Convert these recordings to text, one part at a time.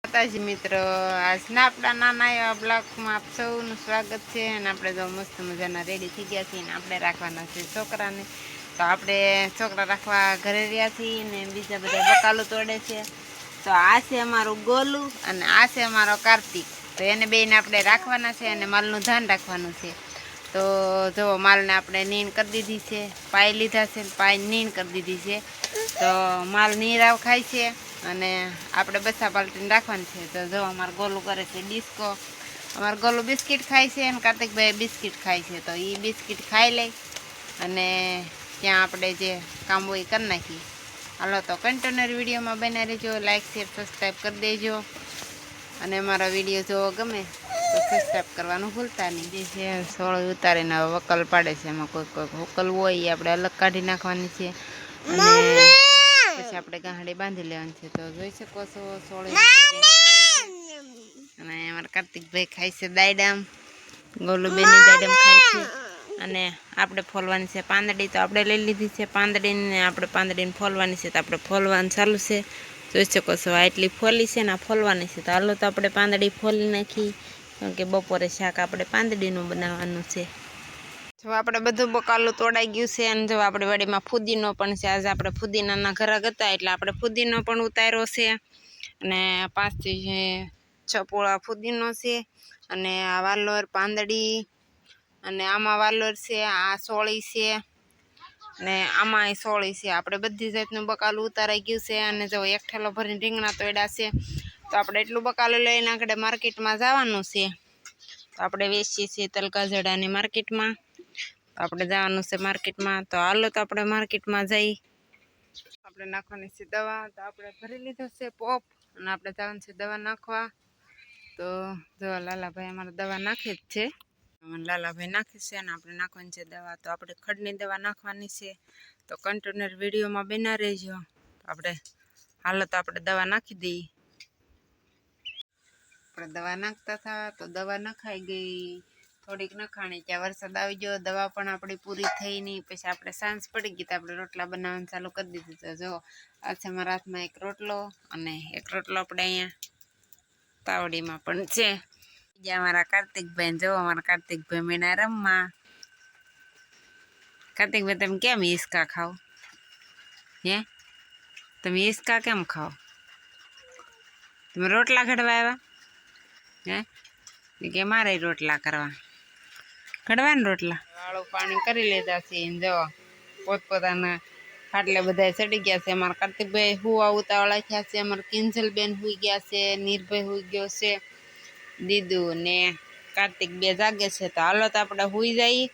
માતાજી મિત્રો, આજના આપણા નાના એવા બ્લોગમાં આપ સૌનું સ્વાગત છે. અને આપણે જો મસ્ત મજાના રેડી થઈ ગયા છીએ ને આપણે રાખવાના છે છોકરાને. તો આપણે છોકરા રાખવા ઘરે રહ્યા છીએ ને બીજા બધા બકાલું તોડે છે. તો આ છે અમારું ગોલું અને આ છે અમારો કાર્તિક. તો એને બેને આપણે રાખવાના છે અને માલનું ધ્યાન રાખવાનું છે. તો જો માલને આપણે નીણ કરી દીધી છે, પાઈ લીધા છે, પાઈ નીણ કરી દીધી છે. તો માલ નીરાવ ખાય છે અને આપણે બસા પાલટીને રાખવાની છે. તો જો અમારું ગોલું કરે છે ડિસ્કો. અમારું ગોલું બિસ્કિટ ખાય છે અને કાર્તિકભાઈ બિસ્કિટ ખાય છે. તો એ બિસ્કિટ ખાઈ લે અને ત્યાં આપણે જે કામ હોય એ કરી નાખીએ. હાલો તો કન્ટેનર વિડીયોમાં બના રહેજો, લાઇક શેર સબસ્ક્રાઈબ કરી દેજો. અને અમારો વિડીયો જો ગમે તો સબસ્ક્રાઈબ કરવાનું ભૂલતા નહીં. જે છે સોળ ઉતારીને વકલ પાડે છે, એમાં કોઈ વકલ હોય એ આપણે અલગ કાઢી નાખવાની છે અને પછી આપણે ગાંહડી બાંધી લેવાની છે. તો જોઈ શકો છો સોળે અને અમારા કાર્તિકભાઈ ખાય છે દાયડામ, ગોલુબેનની દાયડામ ખાય છે. અને આપણે ફોલવાની છે પાંદડી. તો આપણે લઈ લીધી છે પાંદડીને, આપણે પાંદડીને ફોલવાની છે. તો આપણે ફોલવાનું ચાલુ છે. જોઈ શકો છો આ એટલી ફોલી છે ને આ ફોલવાની છે. તો હાલો તો આપણે પાંદડી ફોલી નાખી, કારણ કે બપોરે શાક આપણે પાંદડીનું બનાવવાનું છે. જો આપણે બધું બકાલું તોડાઈ ગયું છે અને જો આપણે વાડીમાં ફુદીનો પણ છે. આજે આપણે ફુદીનાના ઘરાક હતા એટલે આપણે ફુદીનો પણ ઉતાર્યો છે. અને 5 થી 6 પોળા ફુદીનો છે અને આ વાલોર પાંદડી અને આમાં વાલોર છે, આ સોળી છે અને આમાં સોળી છે. આપણે બધી જાતનું બકાલું ઉતારાઈ ગયું છે. અને જો એક ઠેલો ભરીને રીંગણા તોડ્યા છે. તો આપણે એટલું બકાલું લઈને આગળ માર્કેટમાં જવાનું છે. તો આપણે વેચીએ છીએ તલકાજડાની માર્કેટમાં. તો આપણે જવાનું છે માર્કેટમાં. તો હાલો તો આપણે માર્કેટમાં જઈ. આપણે નાખવાની છે દવા. તો આપણે ભરી લીધો છે પોપ અને આપણે જવાનું છે દવા નાખવા. તો જો લાલાભાઈ અમારે દવા નાખે જ છે, લાલાભાઈ નાખે છે અને આપણે નાખવાની છે દવા. તો આપણે ખડની દવા નાખવાની છે. તો કન્ટેનર વિડીયોમાં બના રહેજો. આપણે હાલો તો આપણે દવા નાખી દઈએ. આપણે દવા નાખતા હતા તો દવા નખાઈ ગઈ, થોડીક નખાણી ત્યાં વરસાદ આવી ગયો. દવા પણ આપણી પૂરી થઈ નહીં. પછી આપણે સાંજ પડી ગઈ તો આપણે રોટલા બનાવવાનું ચાલુ કરી દીધું. તો જો આ છે મારા હાથમાં એક રોટલો અને એક રોટલો આપણે અહીંયા તાવડીમાં પણ છે. બીજા અમારા કાર્તિકભાઈ, જો અમારા કાર્તિકભાઈ મેના રમવા. કાર્તિકભાઈ તમે કેમ હિસકા ખાઓ? હે તમે હિસકા કેમ ખાઓ? તમે રોટલા ઘડવા આવ્યા? હે કે મારે રોટલા કરવા ઘડવા ને રોટલા વાળું પાણી કરી લીધા છે. જો પોતપોતાના ખાટલે બધા ચડી ગયા છે. અમારા કાર્તિકભાઈ હુવા ઉતાવળા થયા છે, અમારા કિંજલબેન હુઈ ગયા છે, નીરભાઈ હુઈ ગયો છે, દીદુ ને કાર્તિક બે જાગે છે. તો હાલો તો આપણે હુઈ જઈએ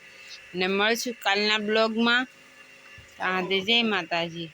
ને મળશું કાલના બ્લોગમાં. આજે જય માતાજી.